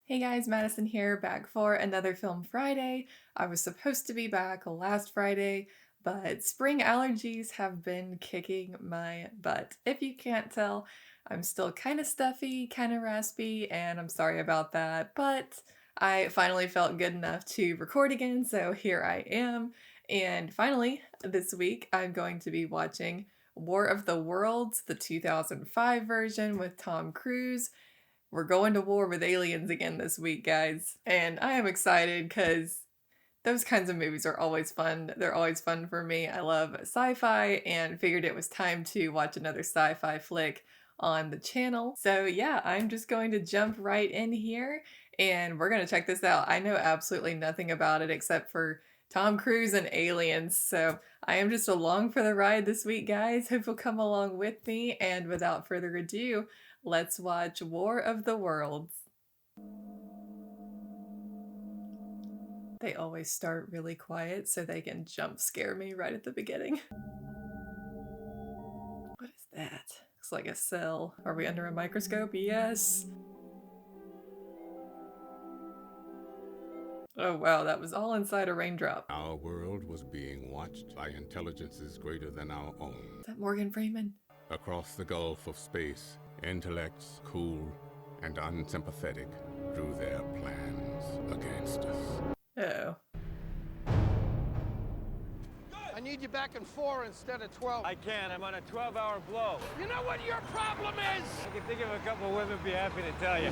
Hey guys, Madison here, back for another Film Friday. I was supposed to be back last Friday, but spring allergies have been kicking my butt. If you can't tell, I'm still kind of stuffy, kind of raspy, and I'm sorry about that, but I finally felt good enough to record again, so here I am. And finally, this week, I'm going to be watching War of the Worlds, the 2005 version with Tom Cruise. We're going to war with aliens again this week, guys. And I am excited because those kinds of movies are always fun. They're always fun for me. I love sci-fi and figured it was time to watch another sci-fi flick on the channel. So yeah, I'm just going to jump right in here and we're going to check this out. I know absolutely nothing about it except for Tom Cruise and aliens. So I am just along for the ride this week, guys. Hope you'll come along with me. And without further ado, let's watch War of the Worlds. They always start really quiet so they can jump scare me right at the beginning. What is that? Looks like a cell. Are we under a microscope? Yes. Oh wow, that was all inside a raindrop. Our world was being watched by intelligences greater than our own. Is that Morgan Freeman? Across the gulf of space, intellects cool and unsympathetic drew their plans against us. Uh-oh. I need you back in 4 instead of 12. I can. I'm on a 12-hour blow. You know what your problem is? I can think of a couple of women be happy to tell you.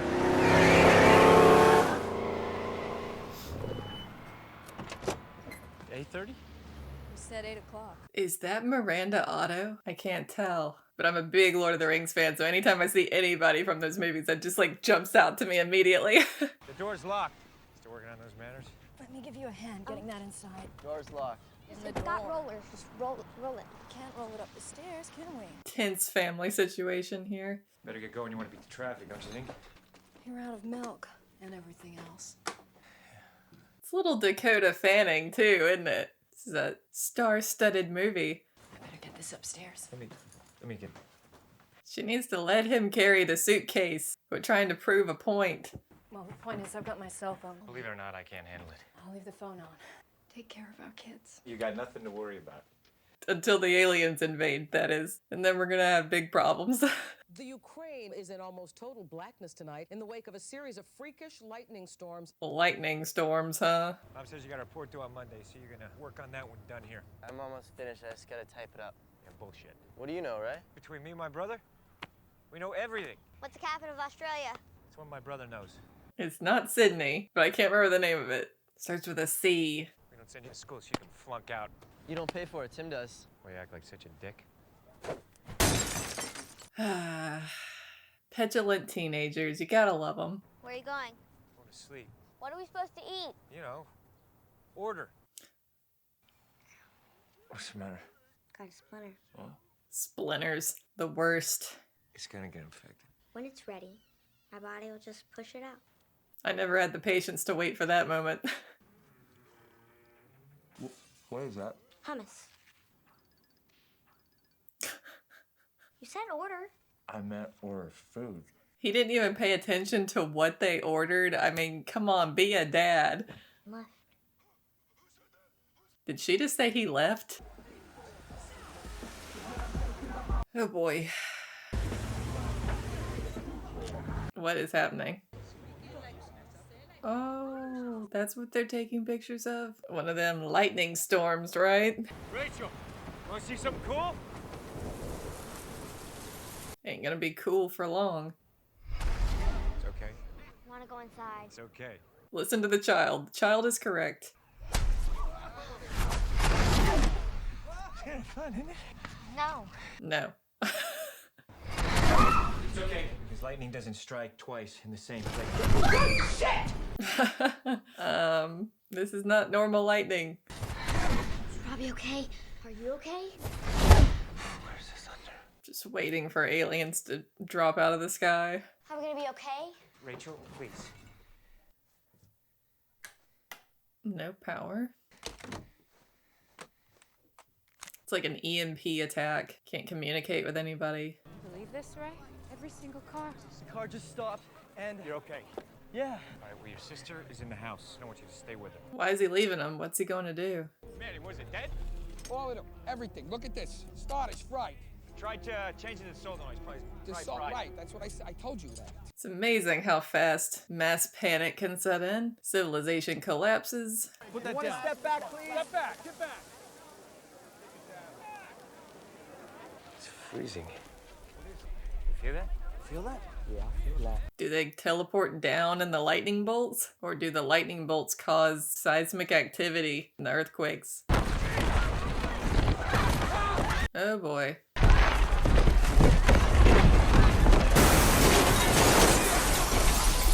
8:30? You said 8 o'clock. Is that Miranda Otto? I can't tell. But I'm a big Lord of the Rings fan, so anytime I see anybody from those movies, that just like jumps out to me immediately. The door's locked. Still working on those manners? Let me give you a hand getting that inside. Door's locked. It's got rollers. Just roll it. Can't roll it up the stairs, can we? Tense family situation here. Better get going. You want to beat the traffic, don't you think? You're out of milk and everything else. It's a little Dakota Fanning too, isn't it? This is a star-studded movie. I better get this upstairs. Let me get... She needs to let him carry the suitcase. We're trying to prove a point. Well, the point is I've got my cell phone. Believe it or not, I can't handle it. I'll leave the phone on. Take care of our kids. You got nothing to worry about. Until the aliens invade, that is. And then we're gonna have big problems. The Ukraine is in almost total blackness tonight in the wake of a series of freakish lightning storms. Lightning storms, huh? Mom says you got a report due on Monday, so you're gonna work on that when done here. I'm almost finished. I just gotta type it up. Yeah, bullshit. What do you know, right? Between me and my brother, we know everything. What's the capital of Australia? That's what my brother knows. It's not Sydney, but I can't remember the name of it. Starts with a C. We don't send you to school so you can flunk out. You don't pay for it. Tim does. Why you act like such a dick? Petulant teenagers, you gotta love them. Where are you going? Going to sleep. What are we supposed to eat? You know, order. What's the matter? Got a splinter. Well, Splinters, the worst. it's gonna get infected. When it's ready, our body will just push it out. I never had the patience to wait for that moment. What is that? Hummus. You said order. I meant order food. He didn't even pay attention to what they ordered. I mean, come on, be a dad. Left. Did she just say he left? Oh boy. What is happening? Oh, that's what they're taking pictures of? One of them lightning storms, right? Rachel, wanna see something cool? Ain't gonna be cool for long. It's okay. I want to go inside. It's okay. Listen to the child. The child is correct. It's kind of fun, isn't it? No. No. It's okay. Because lightning doesn't strike twice in the same place. This is not normal lightning. Is Robbie okay? Are you okay? Where's the thunder? Just waiting for aliens to drop out of the sky. Are we gonna be okay? Rachel, please. No power. It's like an EMP attack. Can't communicate with anybody. Believe this, Ray? Every single car. The car just stopped and... You're okay. Yeah. All right, well, your sister is in the house. I want you to stay with her. Why is he leaving him? What's he going to do? Manny, was it dead? All of them, everything. Look at this. Start is fried. Tried changing the salt noise, probably. The salt, right? That's what I said. I told you that. It's amazing how fast mass panic can set in. Civilization collapses. Put that You want to down. step back, please? Step back, get back. It's freezing. You feel that? Feel that? Yeah, I feel that. Do they teleport down in the lightning bolts? Or do the lightning bolts cause seismic activity in the earthquakes? Oh boy.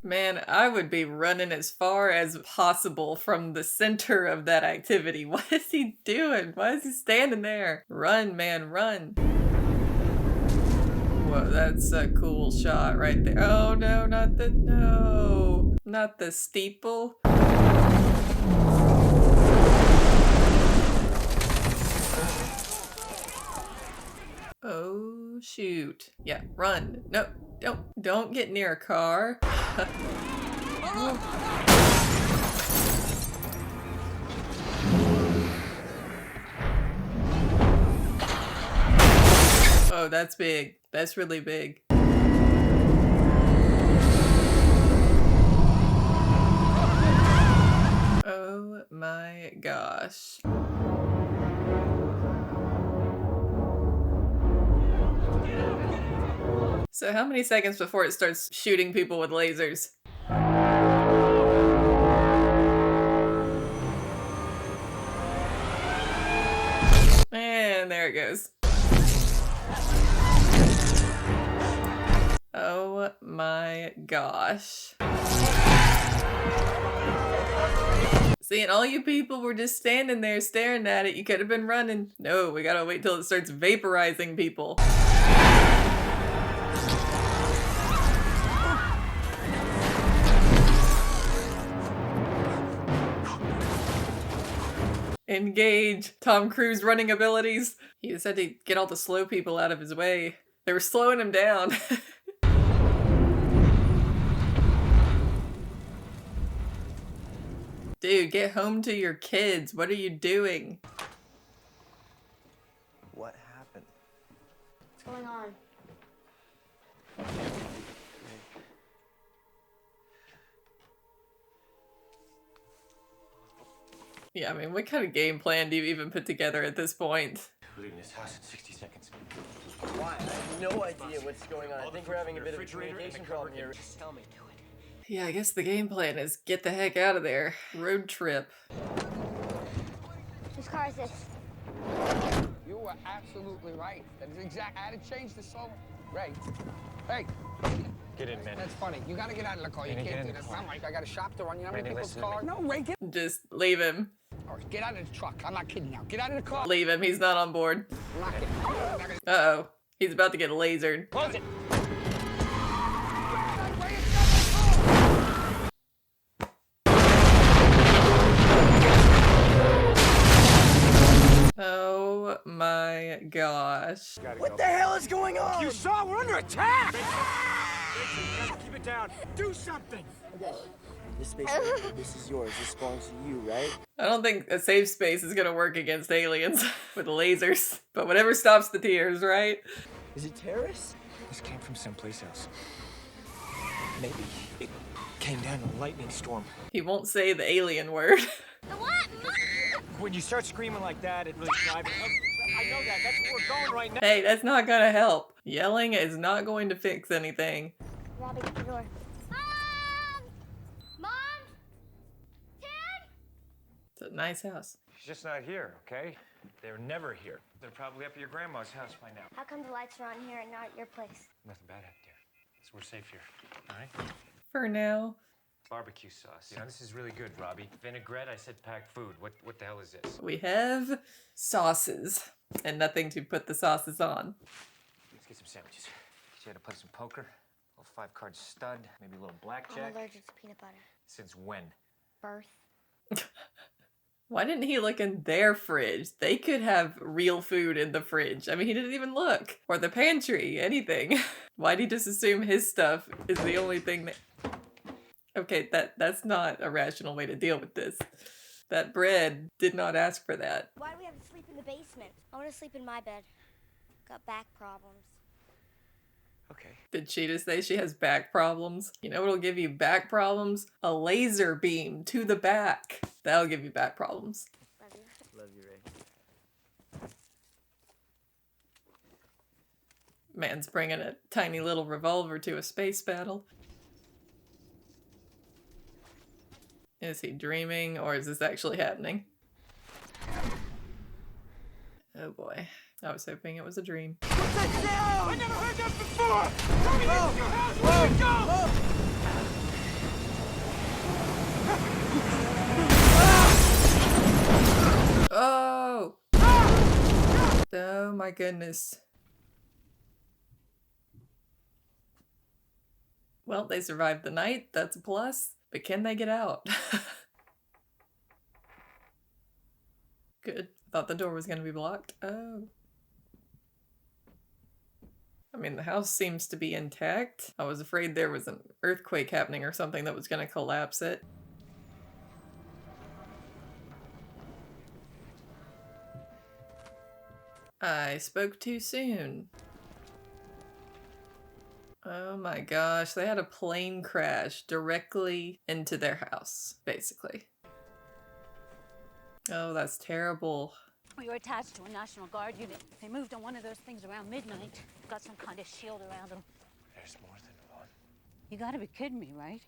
Man, I would be running as far as possible from the center of that activity. What is he doing? Why is he standing there? Run, man, run. Whoa, that's a cool shot right there. Oh no, not the steeple. Oh shoot. Yeah, run. No, don't get near a car. Oh, that's big. That's really big. Oh my gosh. So how many seconds before it starts shooting people with lasers? And there it goes. Oh my gosh. See, and all you people were just standing there staring at it. You could have been running. No, we gotta wait till it starts vaporizing people. Engage Tom Cruise running abilities. He just had to get all the slow people out of his way. They were slowing him down. Dude, get home to your kids. What are you doing? What happened? What's going on? Yeah, I mean, what kind of game plan do you even put together at this point? We're leaving this house in 60 seconds. Why? I have no idea what's going on. I think we're having a bit of a communication problem here. Just tell me. Yeah, I guess the game plan is get the heck out of there. Road trip. Whose car is this? You were absolutely right. That is exact. I had to change the song. Ray. Hey. Get in, man. That's funny. You gotta get out of the car. You Manny, can't get do in the that. car. I'm like, I got a shop to run. You know how many Manny, people's listen to cars? me. No, Ray, get. Just leave him. All right, get out of the truck. I'm not kidding now. Get out of the car. Leave him. He's not on board. I'm not kidding. I'm not gonna... Uh-oh. He's about to get lasered. Close it. Ray, it's not my car. Oh my gosh. What the hell is going on? You saw we're under attack! Keep it down. Do something! This space, this is yours. This belongs to you, right? I don't think a safe space is gonna work against aliens with lasers. But whatever stops the tears, right? Is it terrorists? This came from someplace else. Maybe it came down in a lightning storm. He won't say the alien word. The what? When you start screaming like that, it really drives it. I know that. That's where we're going right now. Hey, that's not gonna help. Yelling is not going to fix anything. Robbie, get the door. Mom! Dad! It's a nice house. She's just not here, okay? They're never here. They're probably up at your grandma's house by now. How come the lights are on here and not at your place? Nothing bad up there. So we're safe here, all right? For now. Barbecue sauce. Now, this is really good, Robbie. Vinaigrette, I said packed food. What the hell is this? We have sauces. And nothing to put the sauces on. Let's get some sandwiches. She had to put some poker, a little 5-card stud, maybe a little I'm blackjack. allergic to peanut butter. Since when? Birth. Why didn't he look in their fridge? They could have real food in the fridge. I mean, he didn't even look. Or the pantry, anything. Why'd he just assume his stuff is the only thing that... Okay, that's not a rational way to deal with this. That bread did not ask for that. Why do we have to sleep in the basement? I want to sleep in my bed. Got back problems. Okay. Did she just say she has back problems? You know what'll give you back problems? A laser beam to the back. That'll give you back problems. Love you. Love you, Ray. Man's bringing a tiny little revolver to a space battle. Is he dreaming, or is this actually happening? Oh boy. I was hoping it was a dream. I never heard that before! Tell me this is your house! Where do we go? Oh! Oh my goodness. Well, they survived the night. That's a plus. But can they get out? Good. Thought the door was going to be blocked. Oh. I mean, the house seems to be intact. I was afraid there was an earthquake happening or something that was going to collapse it. I spoke too soon. Oh my gosh, they had a plane crash directly into their house, basically. Oh, that's terrible. We were attached to a National Guard unit. They moved on one of those things around midnight. Got some kind of shield around them. There's more than one. You gotta be kidding me, right?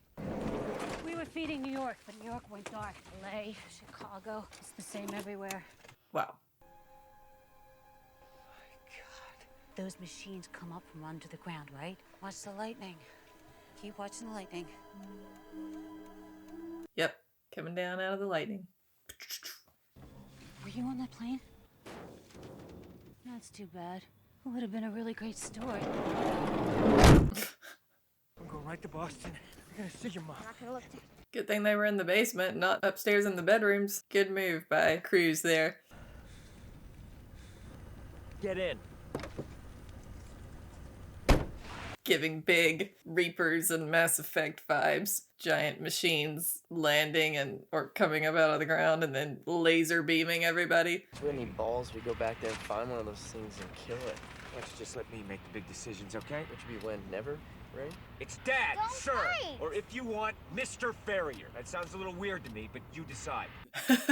We were feeding New York, but New York went dark. LA, Chicago, it's the same everywhere. Wow. Those machines come up from under the ground, right? Watch the lightning. Keep watching the lightning. Yep, coming down out of the lightning. Were you on that plane? That's too bad. It would have been a really great story. I'm going right to Boston. I gotta see your mom. I'm not gonna look. Good thing they were in the basement, not upstairs in the bedrooms. Good move by Cruz there. Get in. Giving big Reapers and Mass Effect vibes. Giant machines landing and or coming up out of the ground and then laser beaming everybody. If we had any balls, we go back there and find one of those things and kill it. Why don't you just let me make the big decisions, okay? Which would be when? Never, Ray? It's Dad, Don't sir. fight. Or if you want, Mr. Farrier. That sounds a little weird to me, but you decide. Come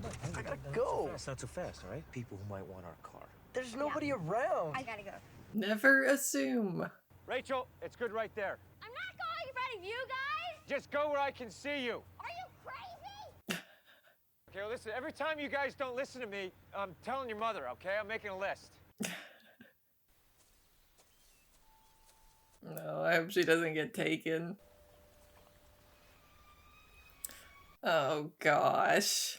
on, I gotta go. That's not too fast, all right? People who might want our car. There's nobody around. I gotta go. Never assume. Rachel, it's good right there. I'm not going in front of you guys. Just go where I can see you. Are you crazy? Okay, well, listen, every time you guys don't listen to me, I'm telling your mother, okay? I'm making a list. No, I hope she doesn't get taken. Oh gosh.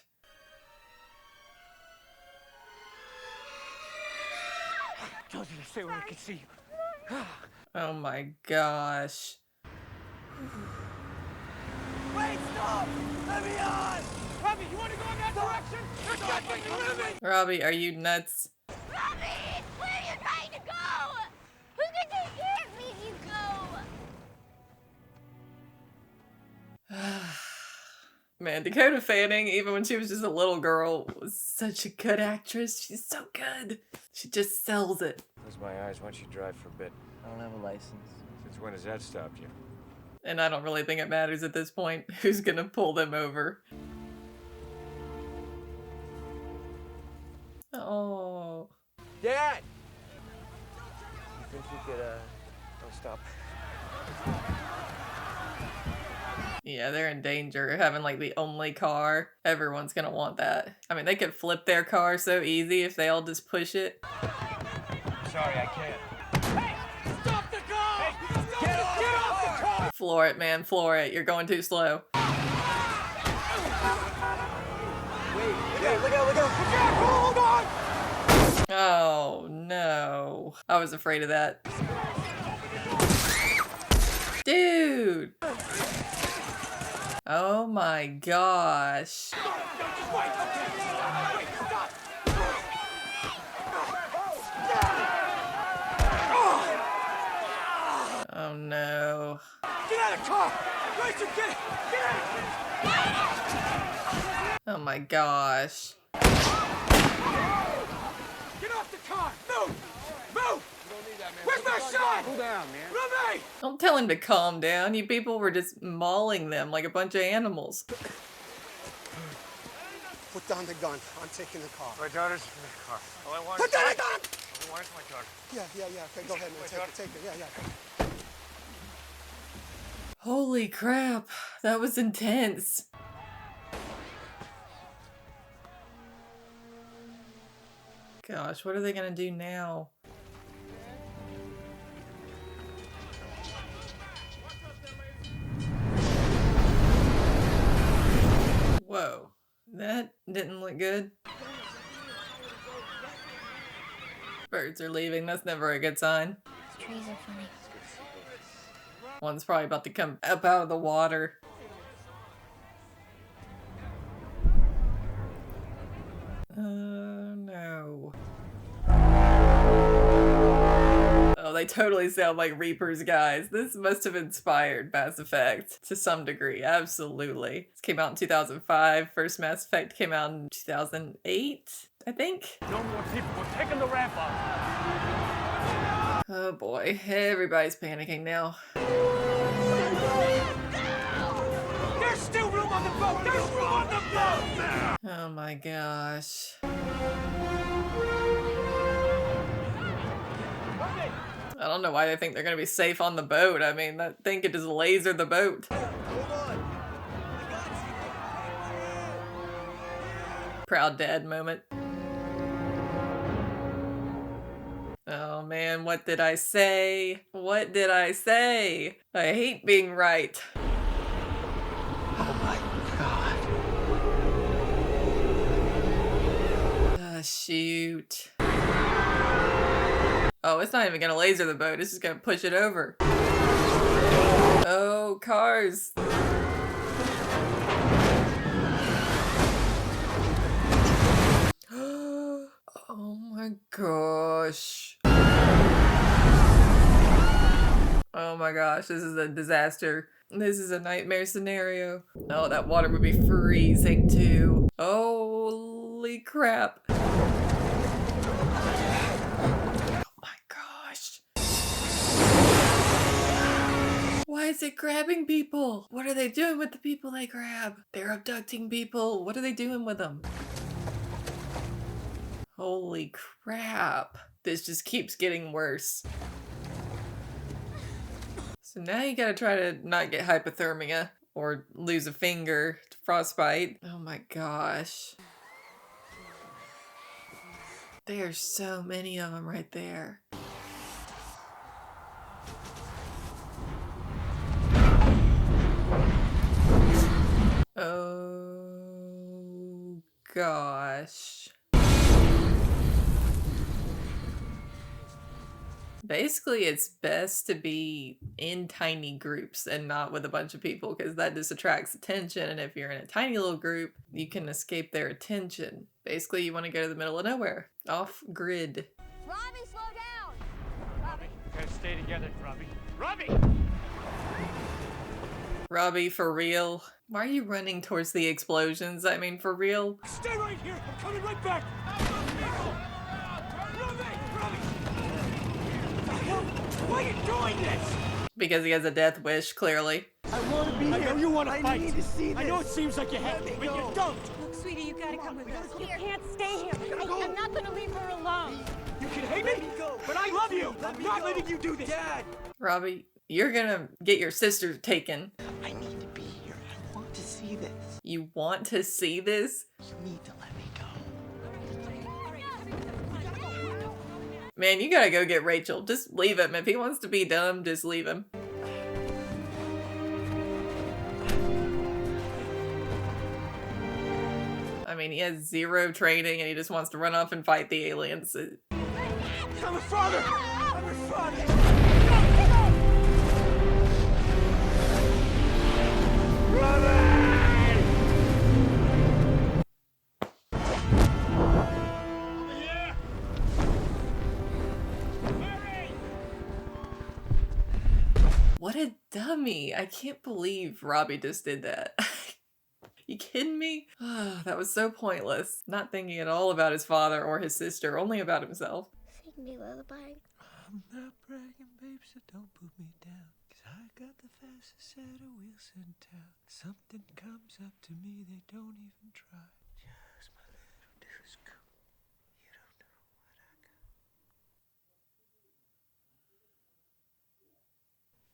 I told you to stay where I can see you. Oh my gosh. Wait, stop! Let me on! Robbie, you want to go in that direction? There's nothing living! Robbie, are you nuts? Robbie, where are you trying to go? Who's gonna take care of me if you go? Man, Dakota Fanning, even when she was just a little girl, was such a good actress. She's so good. She just sells it. Close my eyes. Why don't you drive for a bit? I don't have a license. Since when has that stopped you? And I don't really think it matters at this point who's gonna pull them over. Oh. Dad! You think you could, don't stop? Yeah, they're in danger having like the only car. Everyone's gonna want that. I mean, they could flip their car so easy if they all just push it. Sorry, I can't. Hey! Stop the car! Hey, get off the car! Floor it, man, floor it. You're going too slow. Wait, look out, look out! Hold on! Oh, no. I was afraid of that. Dude! Oh my gosh. Oh no. Get out of the car! Racer, get it! Get it! Oh my gosh. Get off the car! Move! Move! Where's my son? Cool down, man. Ruby! Don't tell him to calm down. You people were just mauling them like a bunch of animals. Put down the gun. I'm taking the car. My daughter's in the car. All I want Put down the gun! Where's my daughter? Yeah. Okay, go ahead, man. Take it. Yeah. Holy crap. That was intense. Gosh, what are they gonna do now? Whoa, that didn't look good. Birds are leaving, that's never a good sign. Trees are funny. One's probably about to come up out of the water. No. Oh, they totally sound like Reapers, guys. This must have inspired Mass Effect to some degree. Absolutely. This came out in 2005. First Mass Effect came out in 2008, I think. No more people. We're taking the ramp up. Oh boy, everybody's panicking now. There's still room on the boat. There's room on the boat. Oh my gosh. I don't know why they think they're gonna be safe on the boat. I mean, that thing could just laser the boat. Proud dad moment. Oh man, what did I say? What did I say? I hate being right. Oh my God. Ah, shoot. Oh, it's not even gonna laser the boat, it's just gonna push it over. Oh, cars. Oh my gosh. Oh my gosh, this is a disaster. This is a nightmare scenario. Oh, that water would be freezing too. Holy crap. Why is it grabbing people? What are they doing with the people they grab? They're abducting people. What are they doing with them? Holy crap. This just keeps getting worse. So now you gotta try to not get hypothermia or lose a finger to frostbite. Oh my gosh. There's so many of them right there. Oh gosh. Basically, it's best to be in tiny groups and not with a bunch of people because that just attracts attention, and if you're in a tiny little group, you can escape their attention. Basically, you want to go to the middle of nowhere, off grid. Robbie, slow down! Robbie, we gotta stay together, Robbie. Robbie! Robbie, for real? Why are you running towards the explosions? I mean, for real? Stay right here! I'm coming right back! Why are you doing this? Because he has a death wish, clearly. I want to be here. I know you want to fight. Need to see this. I know it seems like you have to, but you don't. Look, sweetie, you gotta come with us. You can't stay here. I'm not gonna leave her alone. You can hate me, but I love you. I'm not letting you do this. Dad! Robbie, you're gonna get your sister taken. I need to be here. I want to see this. You want to see this? You need to let me go. Man, you gotta go get Rachel. Just leave him. If he wants to be dumb, just leave him. I mean, he has zero training and he just wants to run off and fight the aliens. I'm a father! I'm a father! What a dummy. dummy. I can't believe Robbie just did that. You kidding me? That was so pointless. Not thinking at all about his father or his sister, only about himself. Sing me lullaby. I'm not bragging, babe, so don't put me down. 'Cause I got the fastest set of wheels in town. Something comes up to me, they don't even try. Just my little disco. You don't know what I got.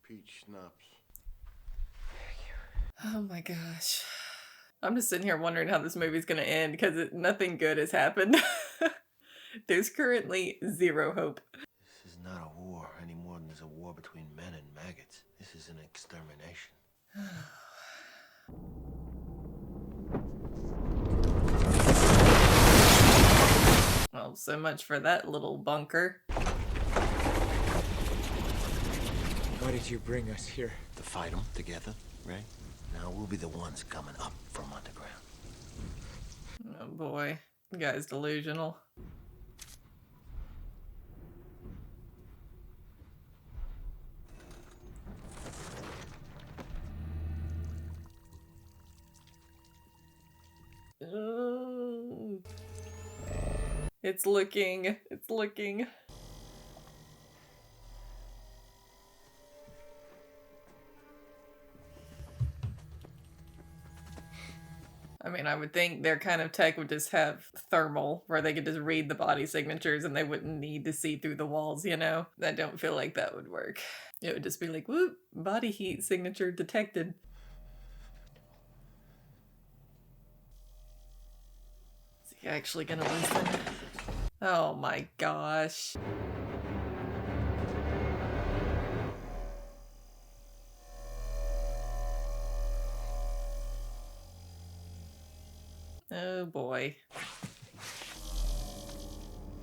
Peach schnapps. Oh my gosh. I'm just sitting here wondering how this movie's gonna end because nothing good has happened. There's currently zero hope. This is not a war any more than there's a war between men and maggots. This is an extermination. Well, so much for that little bunker. Why did you bring us here? To fight them together, right? Now we'll be the ones coming up from underground. Oh boy, the guy's delusional. It's looking. I mean, I would think their kind of tech would just have thermal, where they could just read the body signatures and they wouldn't need to see through the walls, you know? I don't feel like that would work. It would just be like, whoop, body heat signature detected. Is he actually gonna listen? Oh my gosh. Oh boy.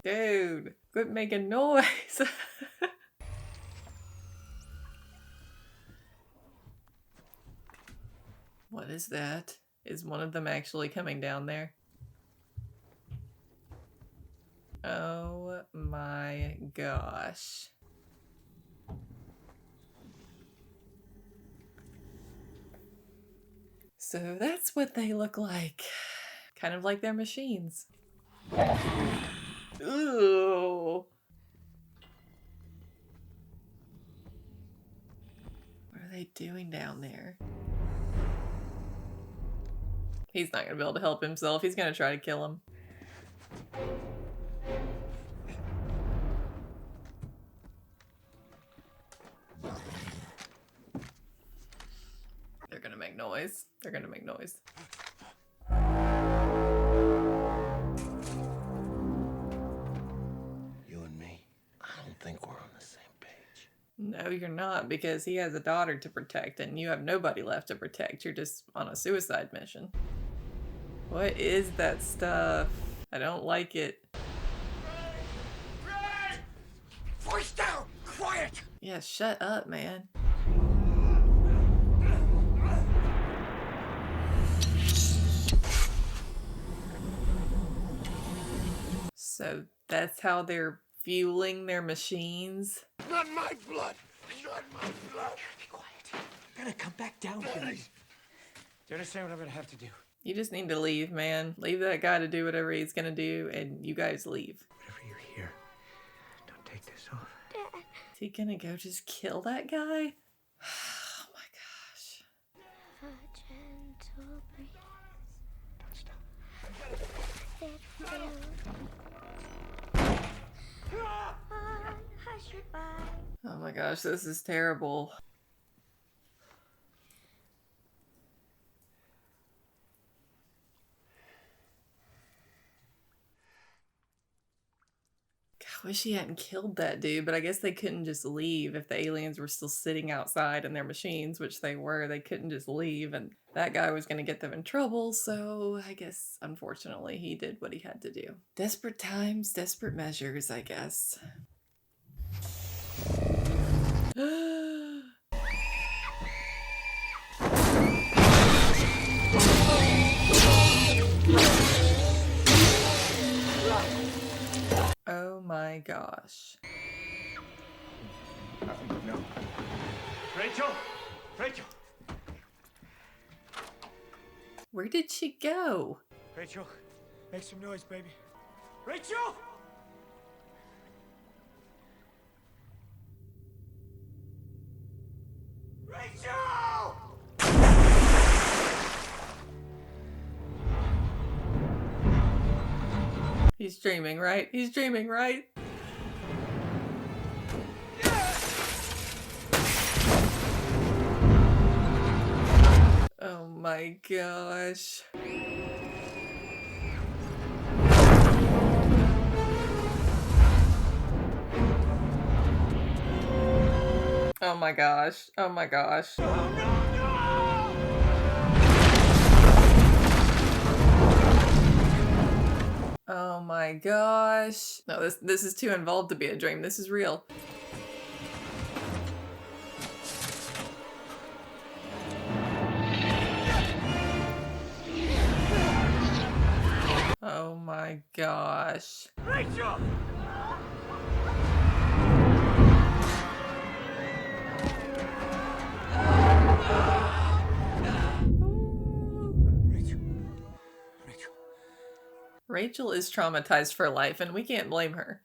Dude, quit making noise. What is that? Is one of them actually coming down there? Oh my gosh. So that's what they look like. Kind of like their machines. Ooh. What are they doing down there? He's not gonna be able to help himself. He's gonna try to kill him. They're gonna make noise. They're gonna make noise. You and me, I don't think we're on the same page. No, you're not, because he has a daughter to protect and you have nobody left to protect. You're just on a suicide mission. What is that stuff? I don't like it. Voice down! Quiet! Yeah, shut up, man. So that's how they're fueling their machines? Not my blood! Not my blood! Be quiet. I'm gonna come back down here. Do you understand what I'm gonna have to do? You just need to leave, man. Leave that guy to do whatever he's gonna do, and you guys leave. Whatever you hear, don't take this off. Is he gonna go just kill that guy? Oh my gosh. A gentle breeze. Don't stop. Hush your bye. Oh my gosh, this is terrible. I wish he hadn't killed that dude, but I guess they couldn't just leave if the aliens were still sitting outside in their machines, which they were. They couldn't just leave, and that guy was going to get them in trouble, so I guess, unfortunately, he did what he had to do. Desperate times, desperate measures, I guess. Oh my gosh. No. Rachel? Where did she go? Rachel, make some noise, baby. Rachel! Rachel! He's dreaming, right? He's dreaming, right? Oh my gosh. Oh my gosh. Oh my gosh. Oh my gosh. No, this is too involved to be a dream. This is real. Oh my gosh. Rachel! Rachel is traumatized for life, and we can't blame her.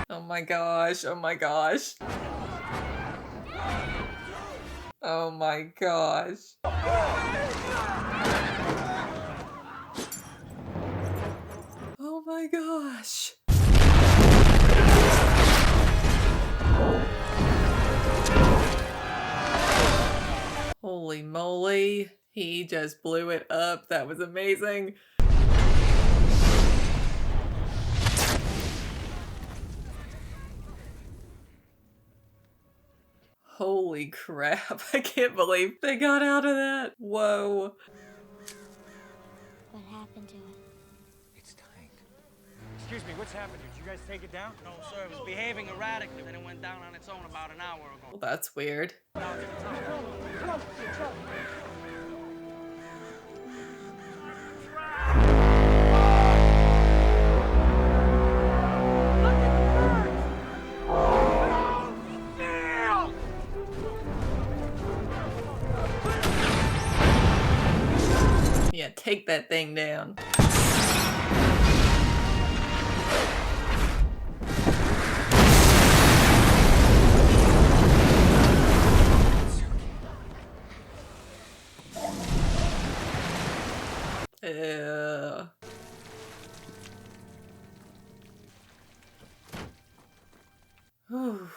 Oh my gosh, oh my gosh. Oh my gosh. Oh my gosh. Holy moly. He just blew it up. That was amazing. Holy crap. I can't believe they got out of that. Whoa. What happened to it? It's dying. Excuse me, what's happened? Did you guys take it down? No, sir. It was behaving erratically. Then it went down on its own about an hour ago. Well, that's weird. Yeah, take that thing down. Whew.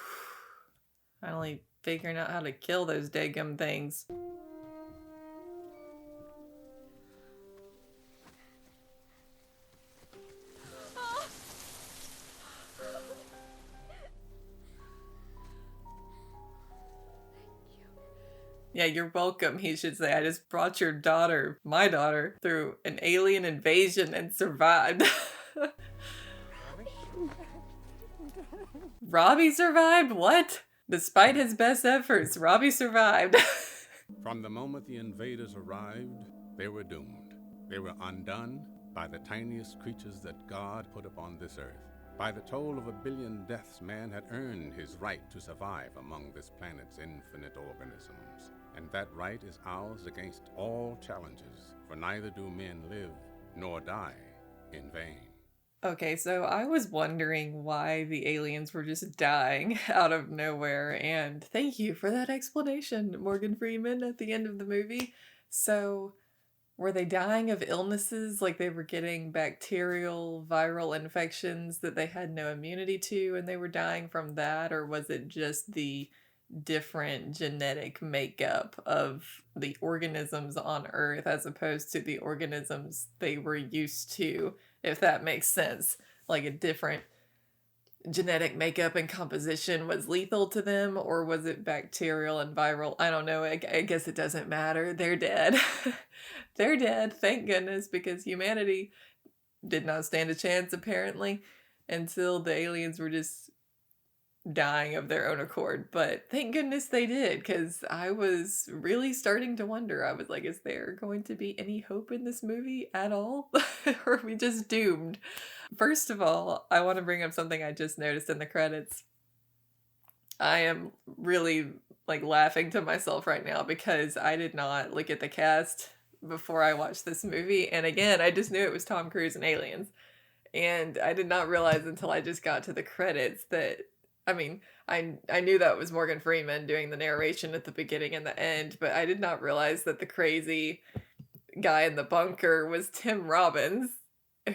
Finally figuring out how to kill those daggum things. Yeah, you're welcome, he should say. I just brought your daughter, my daughter, through an alien invasion and survived. Robbie survived? What? Despite his best efforts, Robbie survived. From the moment the invaders arrived, they were doomed. They were undone by the tiniest creatures that God put upon this earth. By the toll of 1 billion deaths, man had earned his right to survive among this planet's infinite organisms. And that right is ours against all challenges, for neither do men live nor die in vain. Okay, so I was wondering why the aliens were just dying out of nowhere, and thank you for that explanation, Morgan Freeman, at the end of the movie. So, were they dying of illnesses, like they were getting bacterial, viral infections that they had no immunity to, and they were dying from that, or was it just the different genetic makeup of the organisms on Earth as opposed to the organisms they were used to, if that makes sense? Like a different genetic makeup and composition was lethal to them, or was it bacterial and viral? I don't know. I guess it doesn't matter. They're dead. They're dead, thank goodness, because humanity did not stand a chance, apparently, until the aliens were just dying of their own accord. But thank goodness they did, because I was really starting to wonder. I was like, is there going to be any hope in this movie at all? Or are we just doomed? First of all, I want to bring up something I just noticed in the credits. I am really like laughing to myself right now because I did not look at the cast before I watched this movie. And again, I just knew it was Tom Cruise and aliens. And I did not realize until I just got to the credits that, I mean, I knew that was Morgan Freeman doing the narration at the beginning and the end, but I did not realize that the crazy guy in the bunker was Tim Robbins,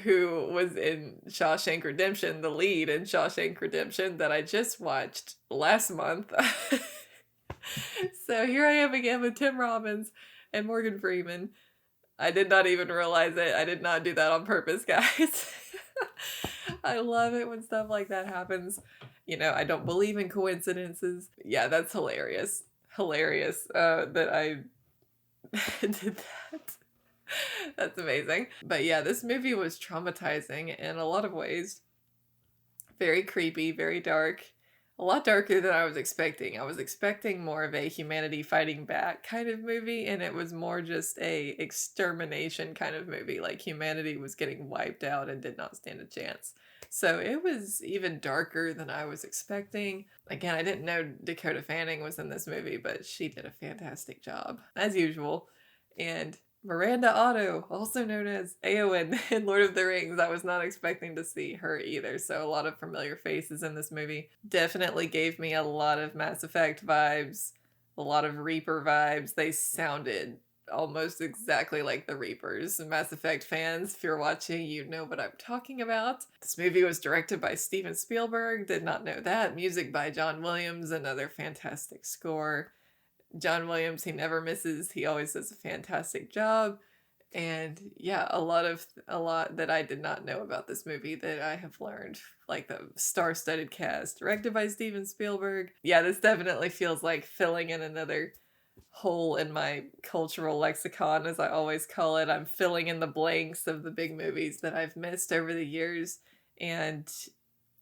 who was in Shawshank Redemption, the lead in Shawshank Redemption that I just watched last month. So here I am again with Tim Robbins and Morgan Freeman. I did not even realize it. I did not do that on purpose, guys. I love it when stuff like that happens. You know, I don't believe in coincidences. Yeah, that's hilarious. Hilarious that I did that. That's amazing. But yeah, this movie was traumatizing in a lot of ways. Very creepy, very dark. A lot darker than I was expecting. I was expecting more of a humanity fighting back kind of movie, and it was more just a extermination kind of movie. Like humanity was getting wiped out and did not stand a chance. So it was even darker than I was expecting. Again, I didn't know Dakota Fanning was in this movie, but she did a fantastic job, as usual. And Miranda Otto, also known as Éowyn in Lord of the Rings. I was not expecting to see her either, so a lot of familiar faces in this movie. Definitely gave me a lot of Mass Effect vibes, a lot of Reaper vibes. They sounded almost exactly like the Reapers. Mass Effect fans, if you're watching, you know what I'm talking about. This movie was directed by Steven Spielberg, did not know that. Music by John Williams, another fantastic score. John Williams, he never misses. He always does a fantastic job. And yeah, a lot that I did not know about this movie that I have learned, like the star-studded cast, directed by Steven Spielberg. Yeah, this definitely feels like filling in another hole in my cultural lexicon, as I always call it. I'm filling in the blanks of the big movies that I've missed over the years. And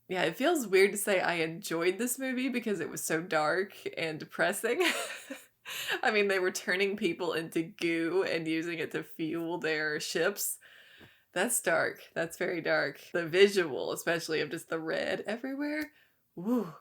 yeah, it feels weird to say I enjoyed this movie because it was so dark and depressing. I mean, they were turning people into goo and using it to fuel their ships. That's dark. That's very dark. The visual, especially of just the red everywhere. Woo.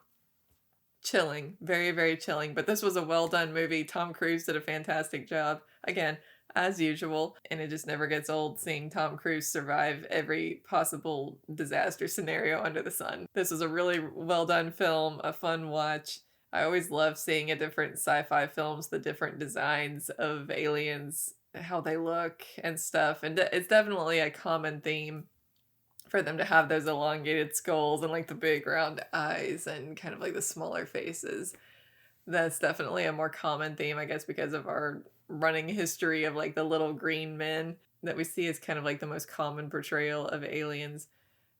Chilling. Very, very chilling. But this was a well done movie. Tom Cruise did a fantastic job. Again, as usual, and it just never gets old seeing Tom Cruise survive every possible disaster scenario under the sun. This was a really well done film, a fun watch. I always love seeing in different sci-fi films the different designs of aliens, how they look and stuff, and it's definitely a common theme for them to have those elongated skulls and like the big round eyes and kind of like the smaller faces. That's definitely a more common theme, I guess, because of our running history of like the little green men that we see as kind of like the most common portrayal of aliens.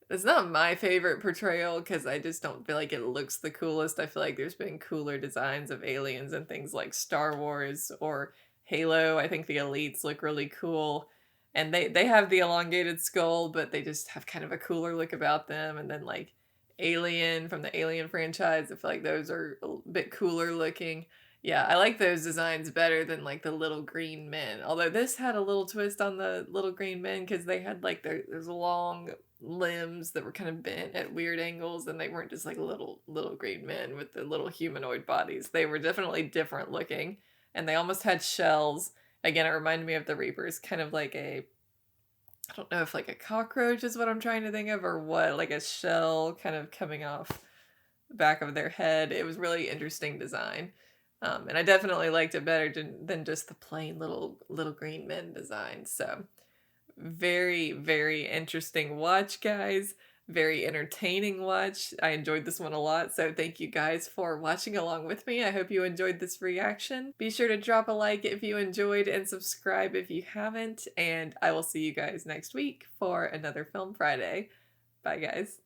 It's not my favorite portrayal because I just don't feel like it looks the coolest. I feel like there's been cooler designs of aliens in things like Star Wars or Halo. I think the elites look really cool. And they have the elongated skull, but they just have kind of a cooler look about them. And then like Alien from the Alien franchise, I feel like those are a bit cooler looking. Yeah, I like those designs better than like the little green men. Although this had a little twist on the little green men because they had like there's long limbs that were kind of bent at weird angles, and they weren't just like little green men with the little humanoid bodies. They were definitely different looking, and they almost had shells. Again, it reminded me of the Reapers, kind of like I don't know if like a cockroach is what I'm trying to think of or what, like a shell kind of coming off the back of their head. It was really interesting design. And I definitely liked it better than just the plain little green men design. So very, very interesting watch, guys. Very entertaining watch. I enjoyed this one a lot, so thank you guys for watching along with me. I hope you enjoyed this reaction. Be sure to drop a like if you enjoyed and subscribe if you haven't, and I will see you guys next week for another Film Friday. Bye, guys.